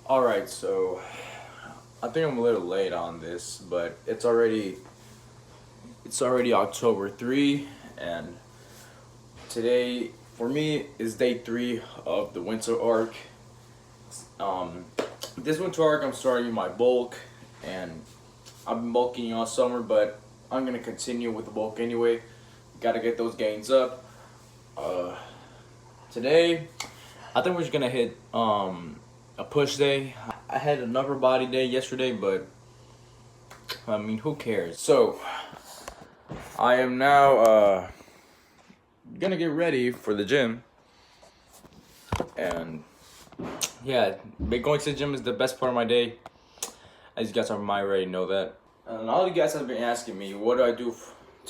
Alright, so I think I'm a little late on this, but it's already October 3, and today for me is day 3 of the winter arc. Um this winter arc I'm starting my bulk, and I've been bulking all summer, but I'm gonna continue with the bulk anyway. Gotta get those gains up. Uh Today I think we're just gonna hit a push day. I had an upper body day yesterday, but I mean, who cares? So I am now gonna get ready for the gym, and yeah, going to the gym is the best part of my day. As you guys might already know that. And all you guys have been asking me, what do I do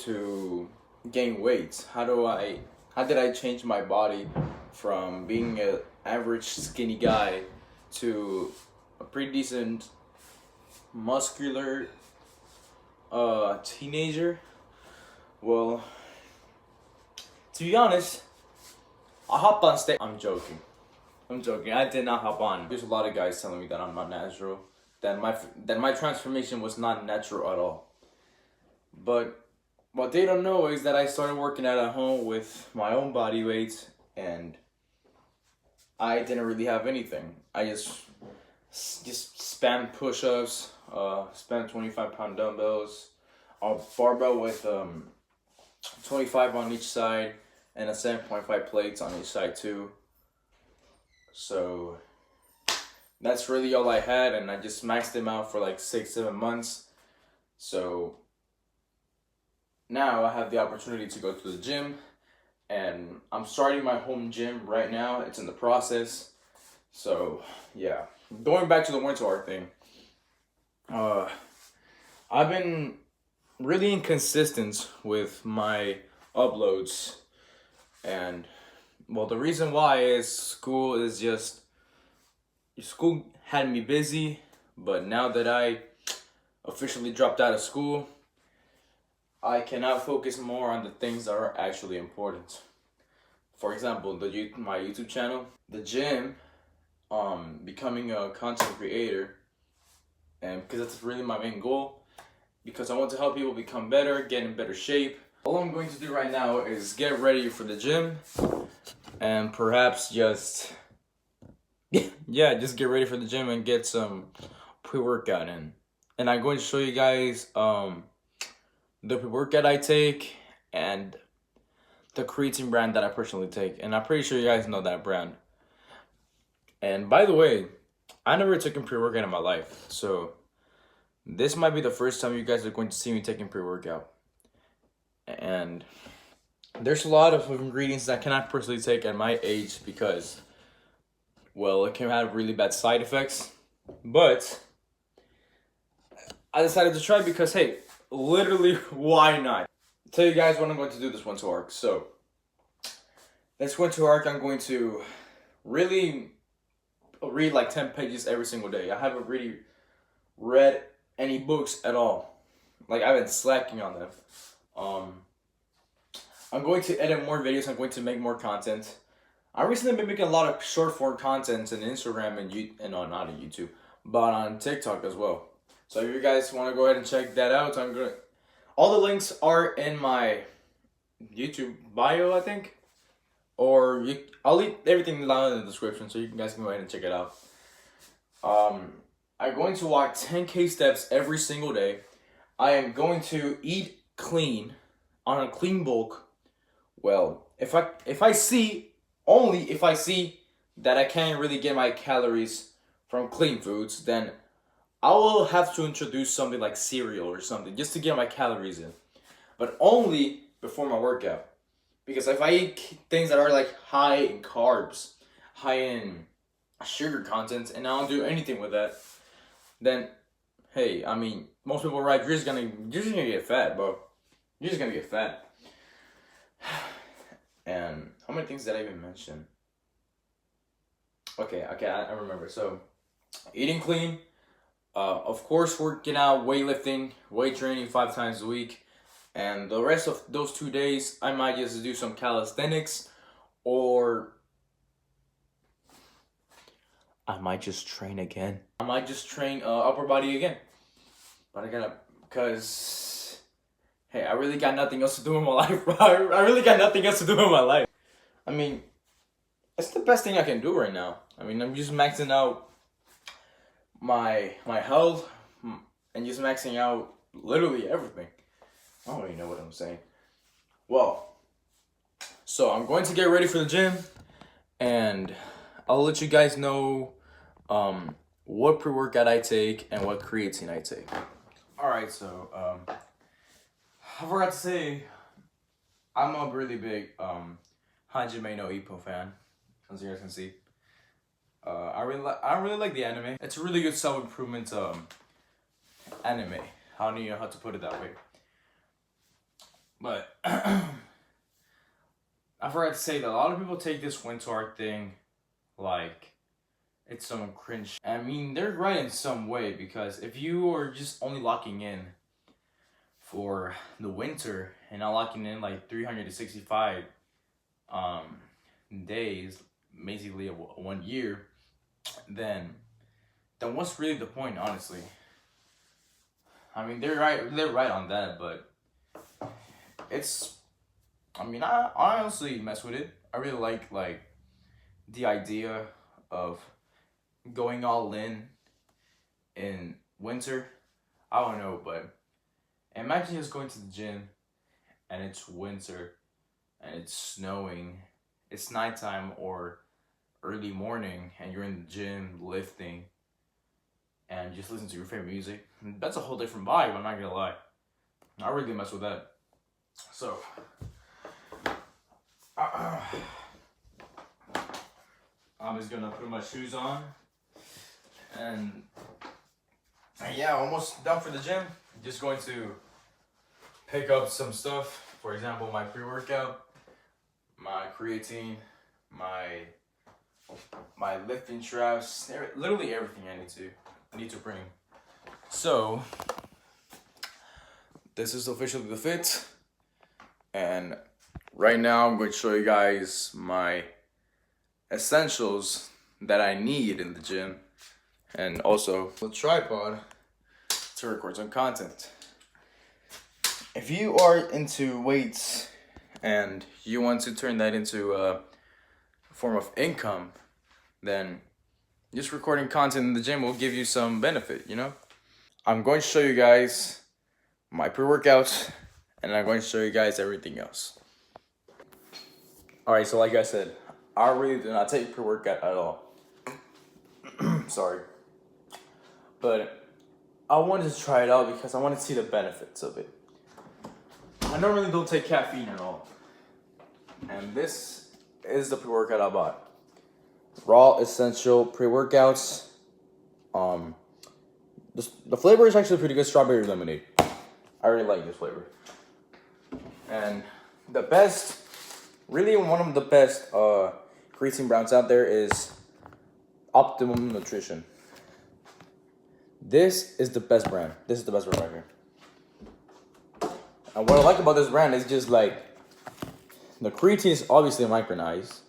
to gain weight? How did I change my body from being an average skinny guy to a pretty decent muscular teenager? Well, to be honest, I hopped on stage. I'm joking. I'm joking. I did not hop on. There's a lot of guys telling me that I'm not natural. That my transformation was not natural at all. But what they don't know is that I started working out at home with my own body weight, and I didn't really have anything. I just spam push-ups, spam 25-pound dumbbells, a barbell with 25 on each side, and a 7.5 plates on each side too. So that's really all I had, and I just maxed them out for like 6-7 months. So now I have the opportunity to go to the gym, and I'm starting my home gym right now. It's in the process. So yeah, going back to the winter art thing. Uh, I've been really inconsistent with my uploads, and well, the reason why is school had me busy, but now that I officially dropped out of school, I cannot focus more on the things that are actually important. For example, my YouTube channel, the gym, becoming a content creator, and because that's really my main goal, because I want to help people become better, get in better shape. All I'm going to do right now is get ready for the gym, and perhaps just yeah, just get ready for the gym and get some pre-workout in. And I'm going to show you guys the pre-workout I take and the creatine brand that I personally take. And I'm pretty sure you guys know that brand. And by the way, I never taken pre-workout in my life, so this might be the first time you guys are going to see me taking pre-workout. And there's a lot of ingredients that I cannot personally take at my age because, well, it can have really bad side effects. But I decided to try because, hey, literally, why not? I'll tell you guys what I'm going to do this winter arc. So, this winter arc, I'm going to really read like 10 pages every single day. I haven't really read any books at all. Like, I've been slacking on them. I'm going to edit more videos. I'm going to make more content. I recently been making a lot of short form content on Instagram and no, not on YouTube, but on TikTok as well. So if you guys want to go ahead and check that out, all the links are in my YouTube bio, I think, I'll leave everything down in the description so you guys can go ahead and check it out. I'm going to walk 10K steps every single day. I am going to eat clean on a clean bulk. Well, if I see that I can't really get my calories from clean foods, then I will have to introduce something like cereal or something just to get my calories in. But only before my workout. Because if I eat things that are like high in carbs, high in sugar content, and I don't do anything with that, then hey, I mean, most people are right, you're just gonna get fat, bro. You're just gonna get fat. And how many things did I even mention? Okay, I remember. So, eating clean, of course, working out, weightlifting, weight training 5 times a week, and the rest of those 2 days, I might just do some calisthenics, or I might just train again. I might just train upper body again. But I gotta, cause hey, I really got nothing else to do in my life, bro. I really got nothing else to do in my life. I mean, it's the best thing I can do right now. I mean, I'm just maxing out my health and just maxing out literally everything. I don't even know what I'm saying. Well, so I'm going to get ready for the gym, and I'll let you guys know what pre-workout I take and what creatine I take. All right, so I forgot to say, I'm a really big Hajime no Ippo fan, as you guys can see. I really like the anime. It's a really good self-improvement anime. I don't even know how to put it that way. But I forgot to say that a lot of people take this winter art thing like it's some cringe. I mean, they're right in some way, because if you are just only locking in for the winter and not locking in like 365 days, basically 1 year, then what's really the point, honestly? I mean, they're right on that, but it's, I mean, I honestly mess with it. I really like the idea of going all in winter. I don't know, but imagine just going to the gym and it's winter and it's snowing, it's nighttime or early morning, and you're in the gym lifting and just listen to your favorite music. That's a whole different vibe, I'm not gonna lie. I really mess with that. So I'm just gonna put my shoes on, and yeah, almost done for the gym. Just going to pick up some stuff. For example, my pre-workout, my creatine, my lifting straps, literally everything I need to bring. So this is officially the fit, and right now I'm going to show you guys my essentials that I need in the gym, and also a tripod to record some content. If you are into weights and you want to turn that into a form of income, then just recording content in the gym will give you some benefit, you know? I'm going to show you guys my pre-workouts, and I'm going to show you guys everything else. Alright, so like I said, I really do not take pre-workout at all. Sorry. But I wanted to try it out because I wanted to see the benefits of it. I normally don't take caffeine at all. And this is the pre-workout I bought. Raw Essential pre-workouts. The flavor is actually pretty good, strawberry lemonade. I really like this flavor. And the best, really one of the best creatine brands out there is Optimum Nutrition. This is the best brand. This is the best brand right here. And what I like about this brand is just like, the creatine is obviously micronized.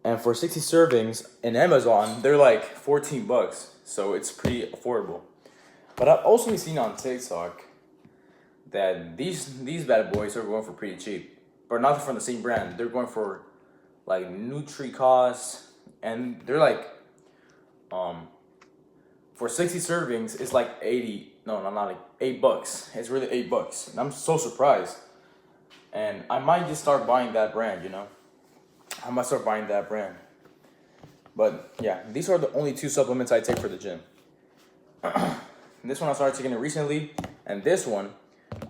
And for 60 servings in Amazon, they're like $14. So it's pretty affordable. But I've also seen on TikTok that these bad boys are going for pretty cheap. But not from the same brand. They're going for like Nutri-Cost. And they're like, for 60 servings, it's like not like $8. It's really $8. And I'm so surprised. And I might just start buying that brand, you know? I might start buying that brand. But yeah, these are the only two supplements I take for the gym. This one I started taking it recently, and this one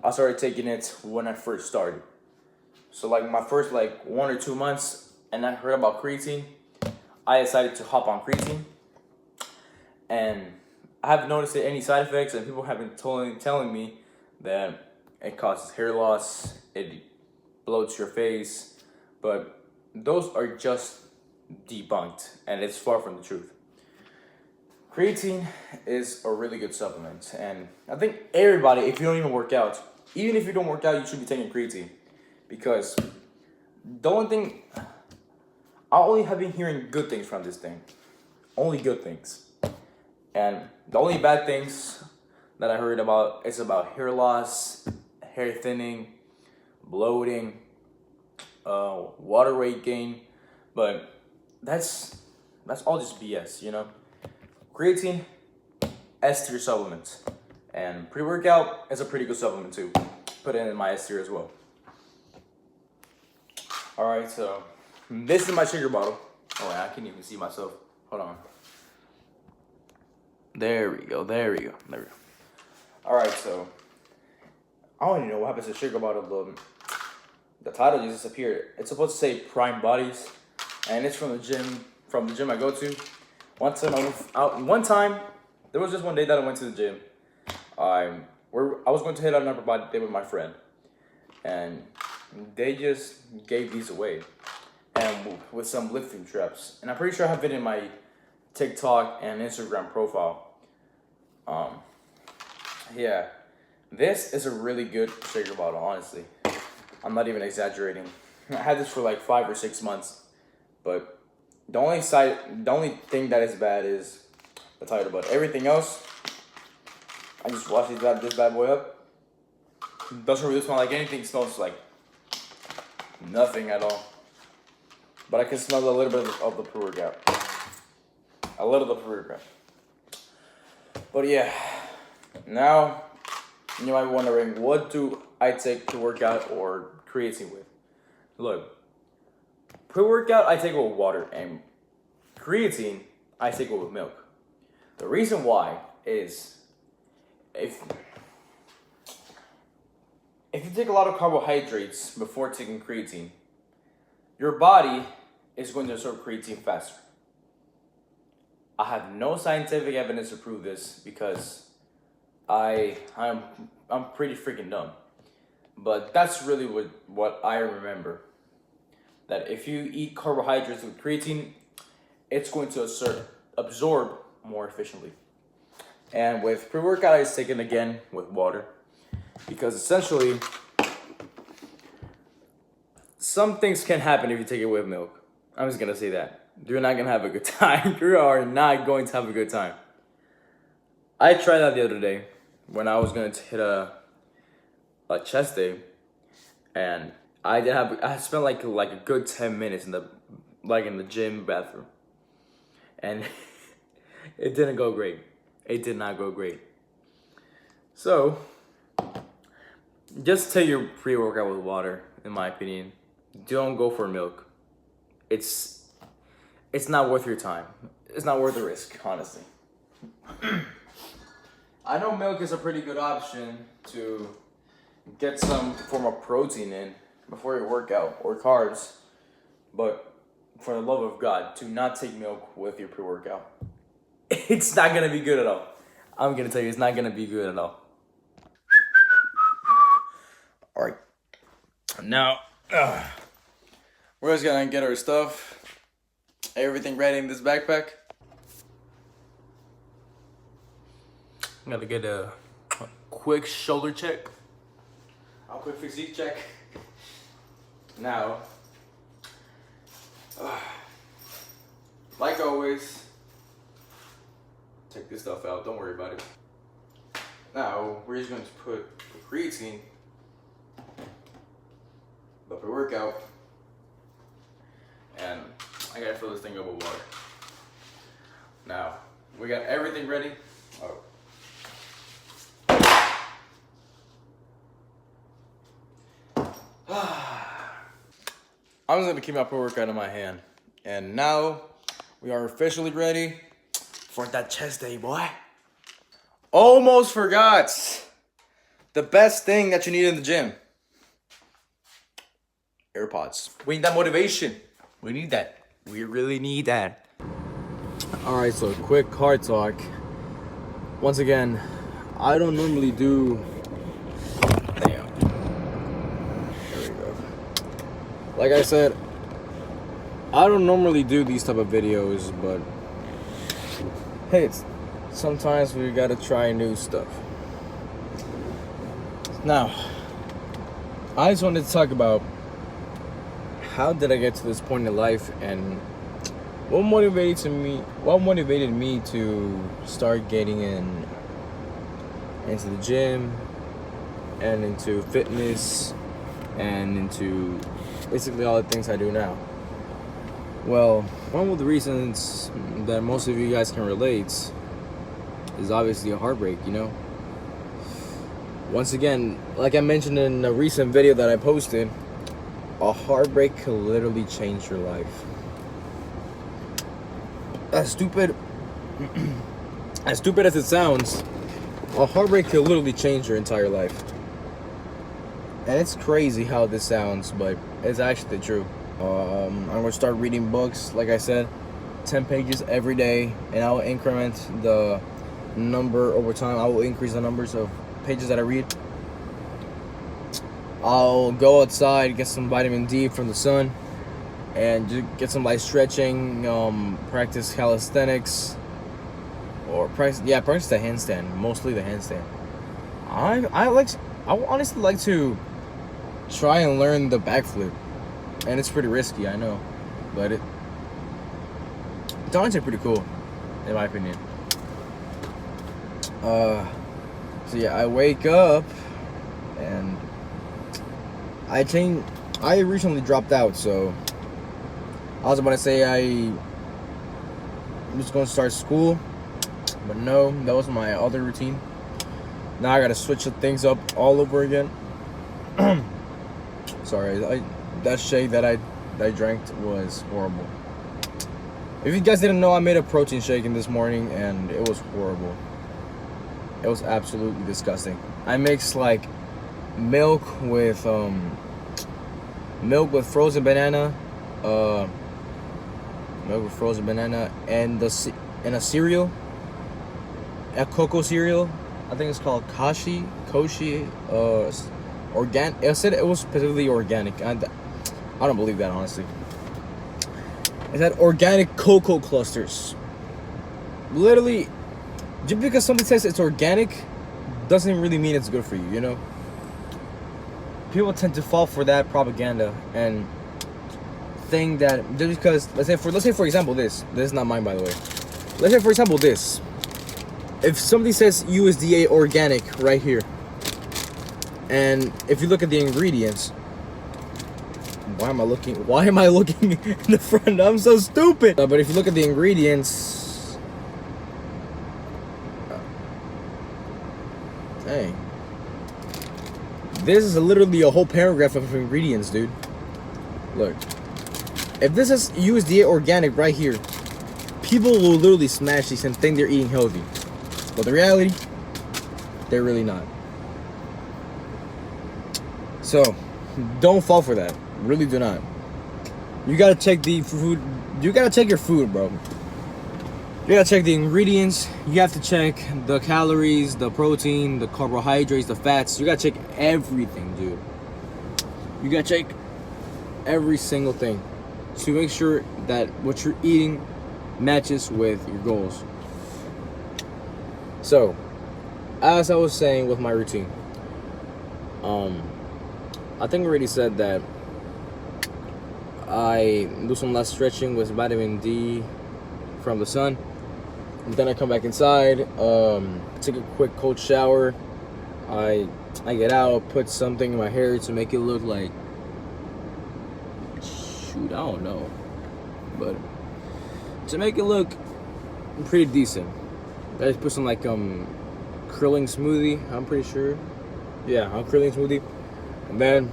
I started taking it when I first started. So like my first 1 or 2 months, and I heard about creatine, I decided to hop on creatine. And I haven't noticed any side effects, and people have been telling me that it causes hair loss, it bloats your face, but those are just debunked, and it's far from the truth. Creatine is a really good supplement, and I think everybody, if you don't even work out, even if you don't work out, you should be taking creatine, because the only thing, I only have been hearing good things from this thing. only good things. And the only bad things that I heard about is about hair loss, hair thinning, bloating, water weight gain, but that's all just BS, you know. Creatine, S tier supplements, and pre-workout is a pretty good supplement too. Put it in my S tier as well. All right, so this is my sugar bottle. Oh, I can't even see myself. Hold on. There we go. All right, so I don't even know what happens to the sugar bottle. The title just disappeared. It's supposed to say Prime Bodies, and it's from the gym. From the gym I go to. One time, there was just one day that I went to the gym. I was going to hit on an upper body day with my friend, and they just gave these away, and with some lifting straps. And I'm pretty sure I have it in my TikTok and Instagram profile. Yeah, this is a really good sugar bottle, honestly. I'm not even exaggerating. I had this for like 5 or 6 months, but the only thing that is bad is the title. But everything else, I just wash this bad boy up. Doesn't really smell like anything. It smells like nothing at all. But I can smell a little bit of the pre-workout. A little of the pre-workout. But yeah, now you might be wondering, what do I take to work out or creatine with? Look, pre-workout I take it with water, and creatine I take it with milk. The reason why is if you take a lot of carbohydrates before taking creatine, your body is going to absorb creatine faster. I have no scientific evidence to prove this because I'm pretty freaking dumb. But that's really what I remember. That if you eat carbohydrates with creatine, it's going to absorb more efficiently. And with pre-workout, I take it again with water. Because essentially, some things can happen if you take it with milk. I'm just going to say that. You're not going to have a good time. You are not going to have a good time. I tried that the other day when I was going to hit a chest day. And I spent like a good 10 minutes in the gym bathroom. And it didn't go great. It did not go great. So, just take your pre-workout with water, in my opinion. Don't go for milk. It's not worth your time. It's not worth the risk, honestly. I know milk is a pretty good option to get some form of protein in before your workout or carbs, but for the love of God, do not take milk with your pre-workout. It's not gonna be good at all. I'm gonna tell you, it's not gonna be good at all. All right, now we're just gonna get our stuff, everything ready in this backpack. I'm gonna get a quick shoulder check, a quick physique check. Now, like always, take this stuff out, don't worry about it. Now, we're just going to put the creatine, the pre-workout, and I gotta fill this thing up with water. Now, we got everything ready. I'm just gonna keep my pre-workout in my hand. And now, we are officially ready for that chest day, boy. Almost forgot the best thing that you need in the gym. AirPods. We need that motivation. We need that. We really need that. All right, so quick car talk. Once again, I don't normally do... Damn. There we go. Like I said, I don't normally do these type of videos, but hey, sometimes we gotta try new stuff. Now, I just wanted to talk about how did I get to this point in life and What motivated me to start getting into the gym and into fitness and into basically all the things I do now? Well, one of the reasons that most of you guys can relate is obviously a heartbreak, you know? Once again, like I mentioned in a recent video that I posted, a heartbreak can literally change your life. As stupid as it sounds, a heartbreak can literally change your entire life. And it's crazy how this sounds, but it's actually true. I'm gonna start reading books, like I said, 10 pages every day, and I will increment the number over time. I will increase the numbers of pages that I read. I'll go outside, get some vitamin D from the sun, and just get some light stretching, practice calisthenics, or practice the handstand, mostly the handstand. I honestly like to try and learn the backflip, and it's pretty risky, I know, but it's honestly pretty cool, in my opinion. So yeah, I wake up, and I recently dropped out, so I was about to say I'm just going to start school, but no, that was my other routine. Now I got to switch things up all over again. Sorry, that shake that I drank was horrible. If you guys didn't know, I made a protein shake in this morning, and it was horrible. It was absolutely disgusting. I mixed like milk with frozen banana, and a cereal, a cocoa cereal. I think it's called Koshi. Organic. It said it was specifically organic. I don't believe that, honestly. It had organic cocoa clusters. Literally, just because something says it's organic doesn't really mean it's good for you, you know? People tend to fall for that propaganda and think that just because, let's say for example, this is not mine, by the way. Let's say for example this. If somebody says USDA organic right here, and if you look at the ingredients, why am I looking in the front? I'm so stupid. But if you look at the ingredients, dang, this is literally a whole paragraph of ingredients, dude. Look, if this is USDA organic right here, people will literally smash these and think they're eating healthy, but the reality, they're really not. So, don't fall for that. Really do not. You gotta check the food. You gotta check your food, bro. You gotta check the ingredients. You have to check the calories, the protein, the carbohydrates, the fats. You gotta check everything, dude. You gotta check every single thing to make sure that what you're eating matches with your goals. So, as I was saying with my routine, I think I already said that I do some less stretching with vitamin D from the sun. And then I come back inside, take a quick cold shower. I get out, put something in my hair to make it look like, shoot, I don't know, but to make it look pretty decent, I just put some like curling smoothie. I'm pretty sure, yeah, a curling smoothie. And then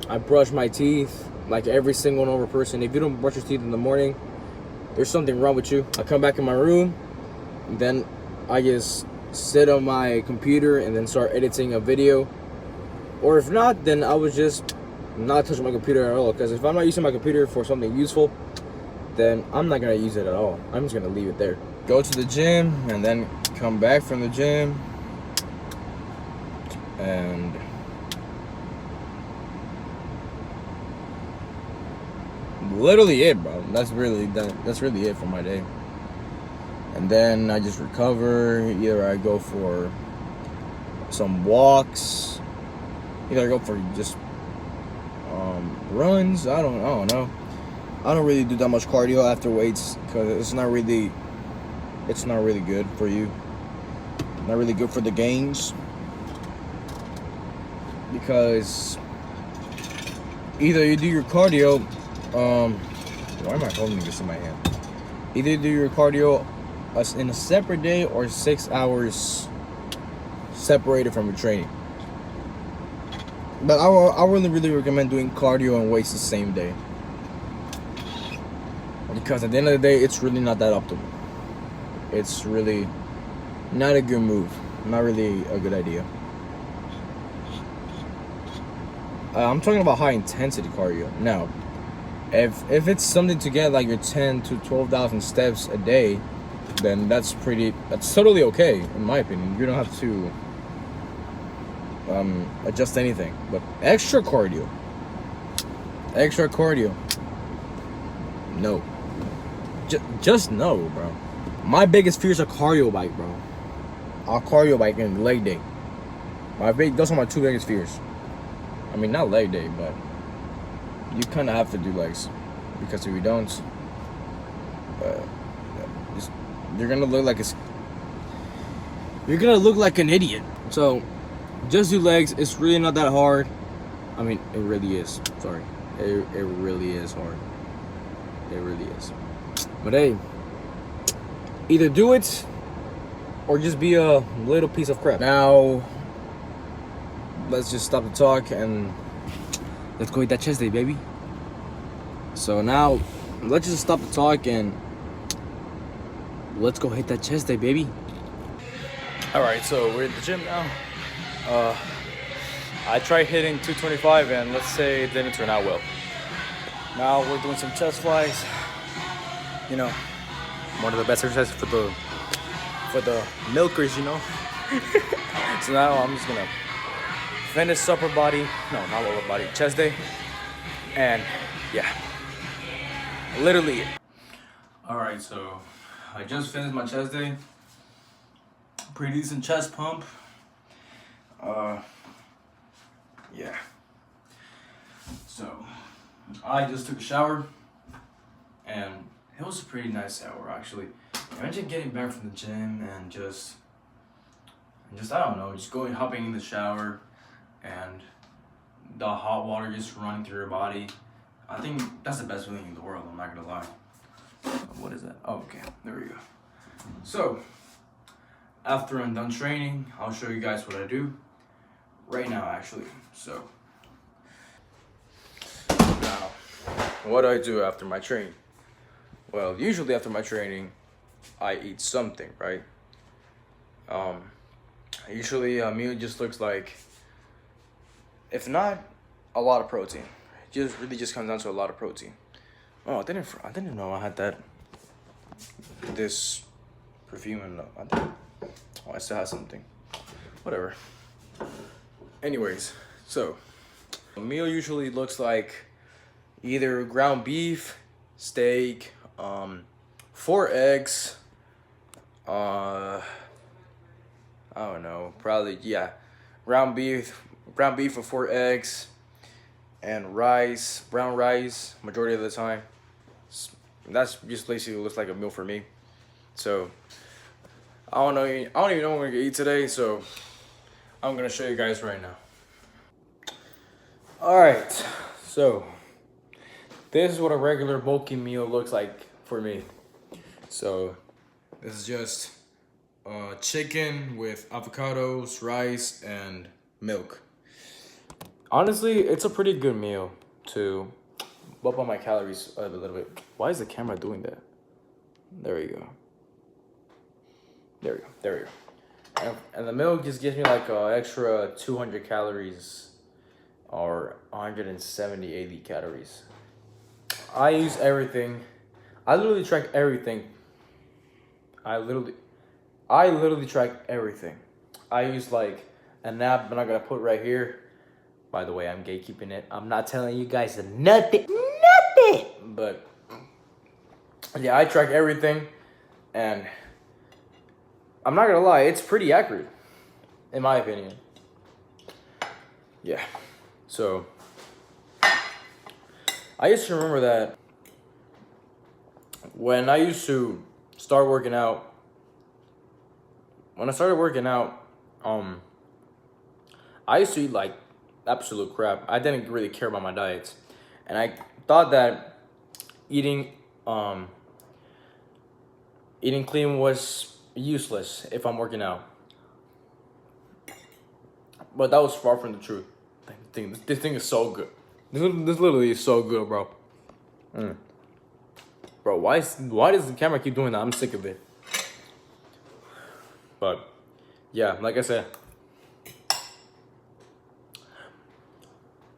I brush my teeth like every single normal person. If you don't brush your teeth in the morning, there's something wrong with you. I come back in my room, and then I just sit on my computer and then start editing a video. Or if not, then I would just not touch my computer at all. Because if I'm not using my computer for something useful, then I'm not gonna use it at all. I'm just gonna leave it there. Go to the gym and then come back from the gym and literally it, bro. That's really it for my day. And then I just recover. Either I go for some walks, either I go for just runs. I don't know. I don't really do that much cardio after weights because it's not really good for you. Not really good for the gains. Because either you do your cardio, why am I holding this in my hand? Either you do your cardio in a separate day or 6 hours separated from your training. But I really recommend doing cardio and weights the same day. Because at the end of the day, it's really not that optimal. It's really not a good move. Not really a good idea. I'm talking about high intensity cardio. Now, if it's something to get like your 10 to 12,000 steps a day, then that's totally okay in my opinion. You don't have to adjust anything. But extra cardio, no. Just no, bro. My biggest fear is a cardio bike, bro. A cardio bike and leg day. Those are my two biggest fears. I mean, not leg day, but you kind of have to do legs, because if you don't, you're gonna look like an idiot. So just do legs. It's really not that hard. I mean, it really is. Sorry, it really is hard. It really is. But hey, either do it or just be a little piece of crap. Now, let's just stop the talk and let's go hit that chest day, baby. So now, let's just stop the talk and let's go hit that chest day, baby. All right, so we're at the gym now. I tried hitting 225 and let's say it didn't turn out well. Now we're doing some chest flies. You know, one of the best exercises for the milkers, you know. So now I'm just gonna finish upper body, no, not lower body, chest day, and yeah, literally. All right, so I just finished my chest day. Pretty decent chest pump. Yeah. So I just took a shower, and it was a pretty nice shower actually. Imagine getting back from the gym and just I don't know, just hopping in the shower and the hot water just running through your body. I think that's the best feeling in the world, I'm not gonna lie. What is that? Oh, okay, there we go. So, after I'm done training, I'll show you guys what I do right now actually. So, now, what do I do after my training? Well, usually after my training, I eat something, right? Usually a meal just looks like, if not a lot of protein, it just comes down to a lot of protein. Oh, I didn't know I had this perfume and I still have something. Whatever. Anyways, so a meal usually looks like either ground beef, steak, 4 eggs, I don't know, probably, yeah, ground beef with 4 eggs, and rice, brown rice, majority of the time. That's just basically looks like a meal for me. So, I don't even know what I'm gonna eat today, so I'm gonna show you guys right now. Alright, so, this is what a regular bulky meal looks like for me. So, this is just chicken with avocados, rice, and milk. Honestly, it's a pretty good meal to bump up my calories a little bit. Why is the camera doing that? There we go. There we go. And the milk just gives me like an extra 200 calories or 170, 80 calories. I use everything. I literally track everything. I literally track everything. I use like an app that I'm gonna put right here. By the way, I'm gatekeeping it. I'm not telling you guys nothing. But yeah, I track everything, and I'm not gonna lie, it's pretty accurate, in my opinion. Yeah. So I used to remember that when I used to start working out, when I started working out, I used to eat like absolute crap. I didn't really care about my diets. And I thought that eating eating clean was useless if I'm working out. But that was far from the truth. This thing is so good. This literally is so good, bro. Bro, why does the camera keep doing that? I'm sick of it. But yeah, like I said,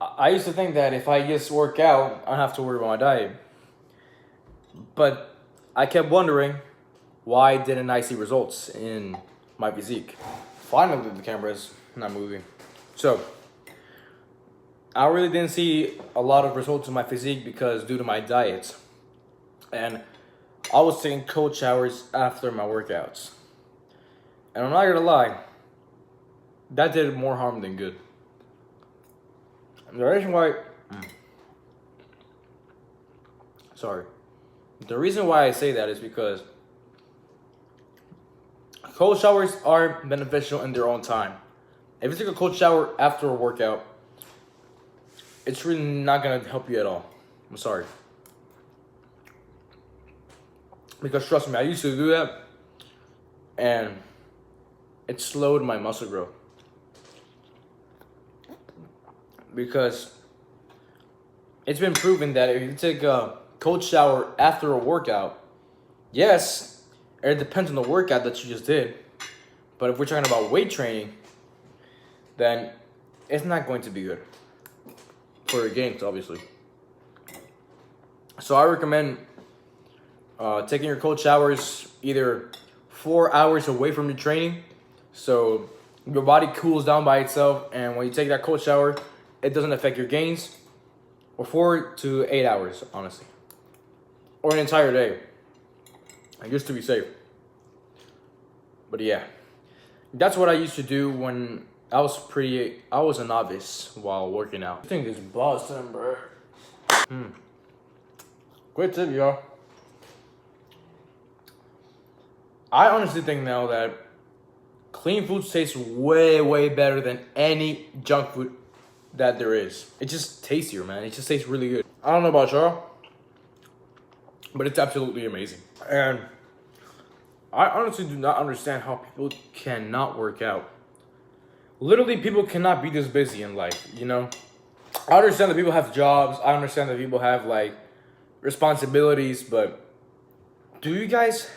I used to think that if I just work out, I don't have to worry about my diet. But I kept wondering, why didn't I see results in my physique? Finally, the camera is not moving. So, I really didn't see a lot of results in my physique because due to my diet. And I was taking cold showers after my workouts. And I'm not gonna lie, that did more harm than good. The reason why, the reason why I say that is because cold showers are beneficial in their own time. If you take a cold shower after a workout, it's really not gonna help you at all. I'm sorry. Because trust me, I used to do that, and it slowed my muscle growth. Because it's been proven that if you take a cold shower after a workout, yes, it depends on the workout that you just did. But if we're talking about weight training, then it's not going to be good for your gains, obviously. So I recommend taking your cold showers either 4 hours away from your training, so your body cools down by itself, and when you take that cold shower, it doesn't affect your gains, or 4 to 8 hours, honestly, or an entire day, just to be safe. But yeah, that's what I used to do when I was a novice while working out. I think it's Boston, bro. Great tip, y'all. I honestly think now that clean food tastes way, way better than any junk food that there is. It just tastier, man. It just tastes really good. I don't know about y'all, but it's absolutely amazing. And I honestly do not understand how people cannot work out. Literally, people cannot be this busy in life, you know? I understand that people have jobs. I understand that people have, like, responsibilities, but do you guys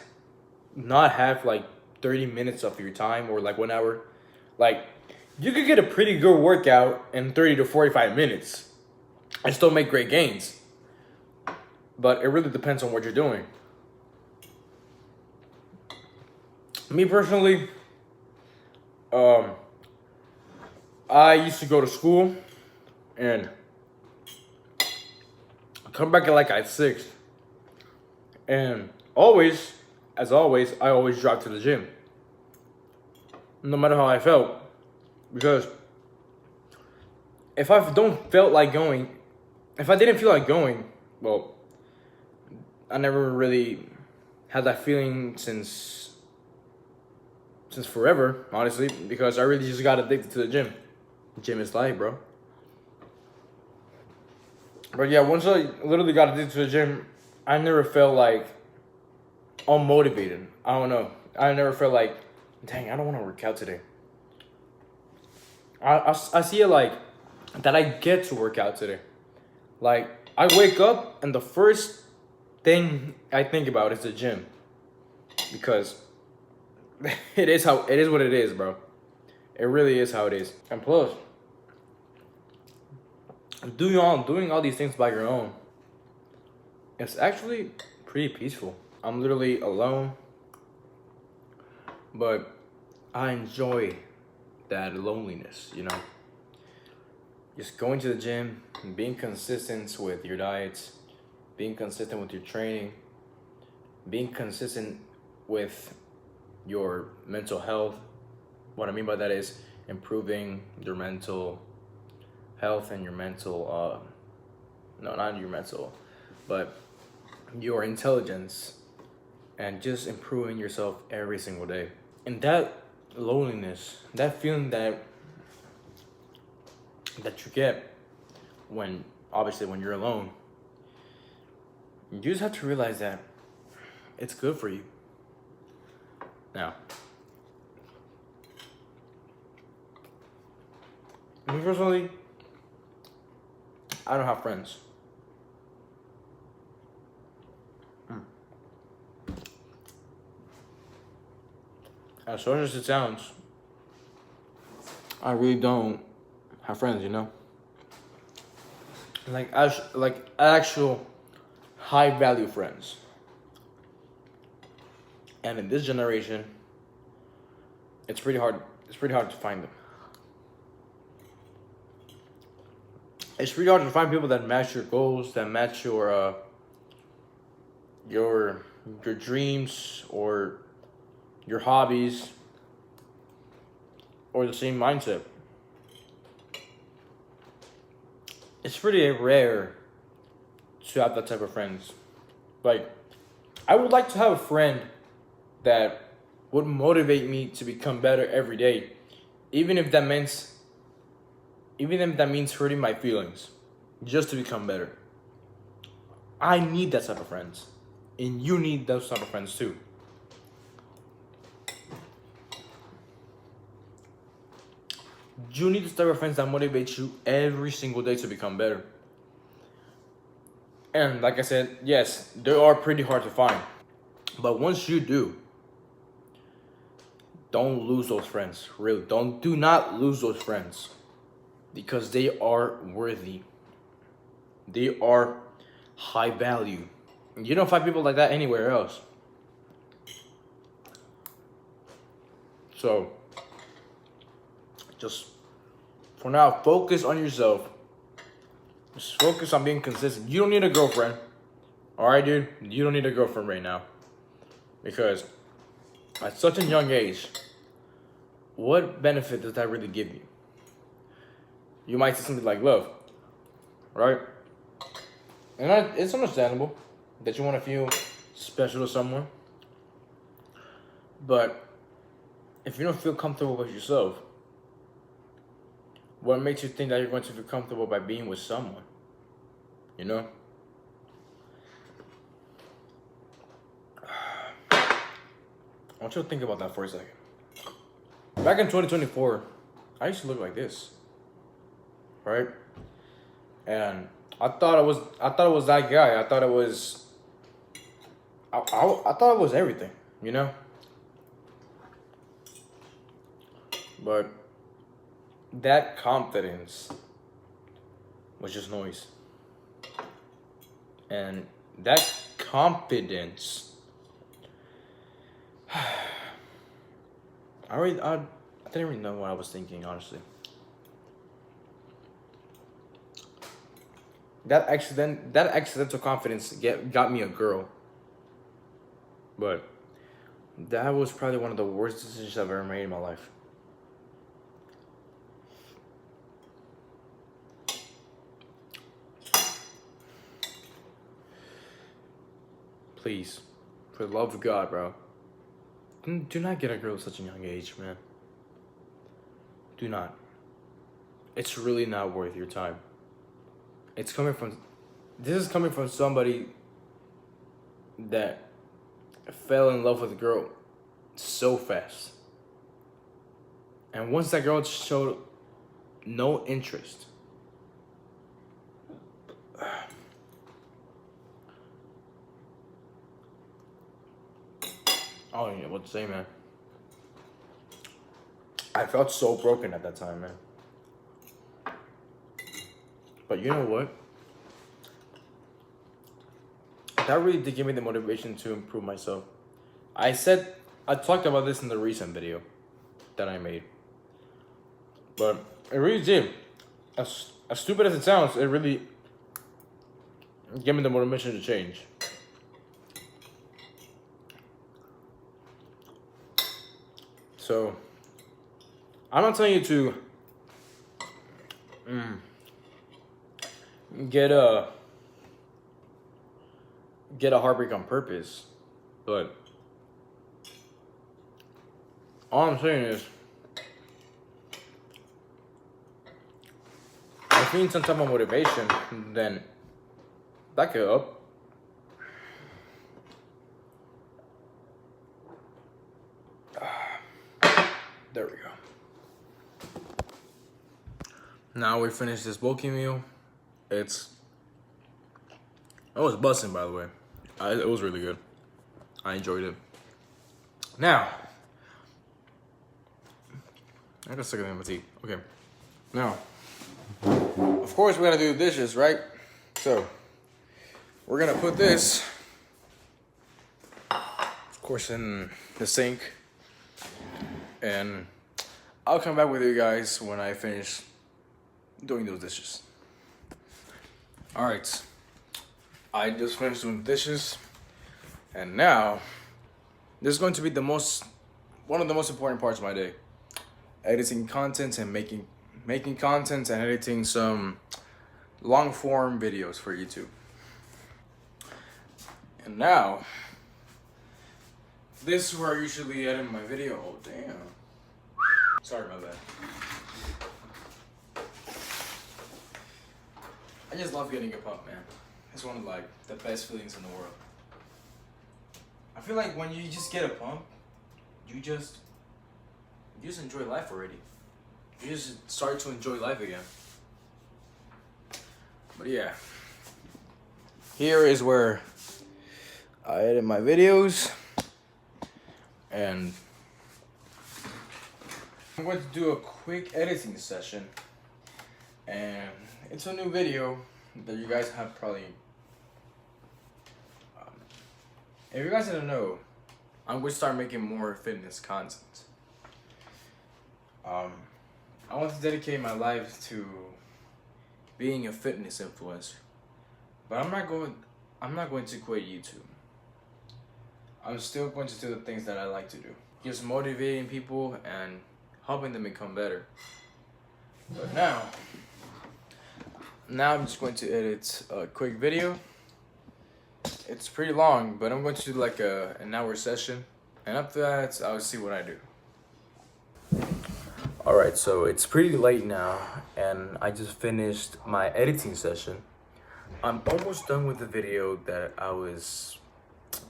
not have, like, 30 minutes of your time or, like, 1 hour? Like, you could get a pretty good workout in 30 to 45 minutes and still make great gains. But it really depends on what you're doing. Me personally, I used to go to school and come back at like at 6. And as always, I always drive to the gym. No matter how I felt. Because if I didn't feel like going, well, I never really had that feeling since forever, honestly, because I really just got addicted to the gym. Gym is life, bro. But yeah, once I literally got addicted to the gym, I never felt like unmotivated. I don't know. I never felt like, dang, I don't want to work out today. I see it like that I get to work out today. Like, I wake up and the first thing I think about is the gym. Because it is what it is, bro. It really is how it is. And plus, doing all these things by your own, it's actually pretty peaceful. I'm literally alone, but I enjoy that loneliness, you know? Just going to the gym and being consistent with your diets, being consistent with your training, being consistent with your mental health. What I mean by that is improving your mental health and your mental no, not your mental, but your intelligence, and just improving yourself every single day. And that loneliness, that feeling that you get when, obviously, when you're alone, you just have to realize that it's good for you. Now, me personally, I don't have friends. As short as it sounds, I really don't have friends, you know? Like actual high value friends. And in this generation, it's pretty hard to find them. It's pretty hard to find people that match your goals, that match your dreams or your hobbies or the same mindset. It's pretty rare to have that type of friends. Like, I would like to have a friend that would motivate me to become better every day, even if that means hurting my feelings, just to become better. I need that type of friends, and you need those type of friends too. You need the type of friends that motivate you every single day to become better. And like I said, yes, they are pretty hard to find. But once you do, don't lose those friends. Really, do not lose those friends. Because they are worthy. They are high value. You don't find people like that anywhere else. So, just for now, focus on yourself. Just focus on being consistent. You don't need a girlfriend. Alright, dude? You don't need a girlfriend right now. Because at such a young age, what benefit does that really give you? You might say something like love, right? And it's understandable that you want to feel special to someone. But if you don't feel comfortable with yourself, what makes you think that you're going to feel comfortable by being with someone? You know? I want you to think about that for a second. Back in 2024, I used to look like this. Right? And I thought it was that guy. I thought it was everything, you know? But that confidence was just noise. And that confidence, I didn't really know what I was thinking, honestly. That accidental confidence got me a girl. But that was probably one of the worst decisions I've ever made in my life. Please, for the love of God, bro, do not get a girl at such a young age, man. Do not. It's really not worth your time. This is coming from somebody that fell in love with a girl so fast. And once that girl showed no interest, I don't even know what to say, man. I felt so broken at that time, man. But you know what? That really did give me the motivation to improve myself. I talked about this in the recent video that I made. But it really did. As stupid as it sounds, it really gave me the motivation to change. So, I'm not telling you to get get a heartbreak on purpose, but all I'm saying is, if you need some type of motivation, then back it up. There we go. Now we finished this bulky meal. It was busting, by the way. It was really good. I enjoyed it. Now, I got stuck in my teeth. Okay. Now, of course, we're gonna do the dishes, right? So, we're gonna put this, of course, in the sink. And I'll come back with you guys when I finish doing those dishes. Alright. I just finished doing dishes. And now, this is going to be one of the most important parts of my day. Editing content and making content and editing some long form videos for YouTube. And now, this is where I usually edit my video. Oh damn. Sorry about that. I just love getting a pump, man. It's one of like the best feelings in the world. I feel like when you just get a pump, you just enjoy life already. You just start to enjoy life again. But yeah, here is where I edit my videos, and I'm going to do a quick editing session, and it's a new video that you guys have probably. If you guys didn't know, I'm going to start making more fitness content. I want to dedicate my life to being a fitness influencer, but I'm not going to quit YouTube. I'm still going to do the things that I like to do, just motivating people and helping them become better. But now I'm just going to edit a quick video. It's pretty long, but I'm going to do like an hour session, and after that I'll see what I do. Alright, so it's pretty late now, and I just finished my editing session. I'm almost done with the video that I was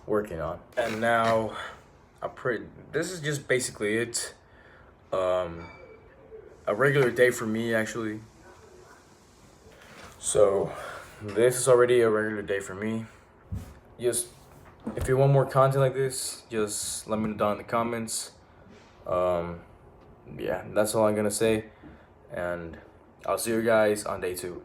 working on. And now, this is just basically it. A regular day for me, actually. So, this is already a regular day for me. Just, if you want more content like this, just let me know down in the comments. Yeah, that's all I'm gonna say, and I'll see you guys on day 2.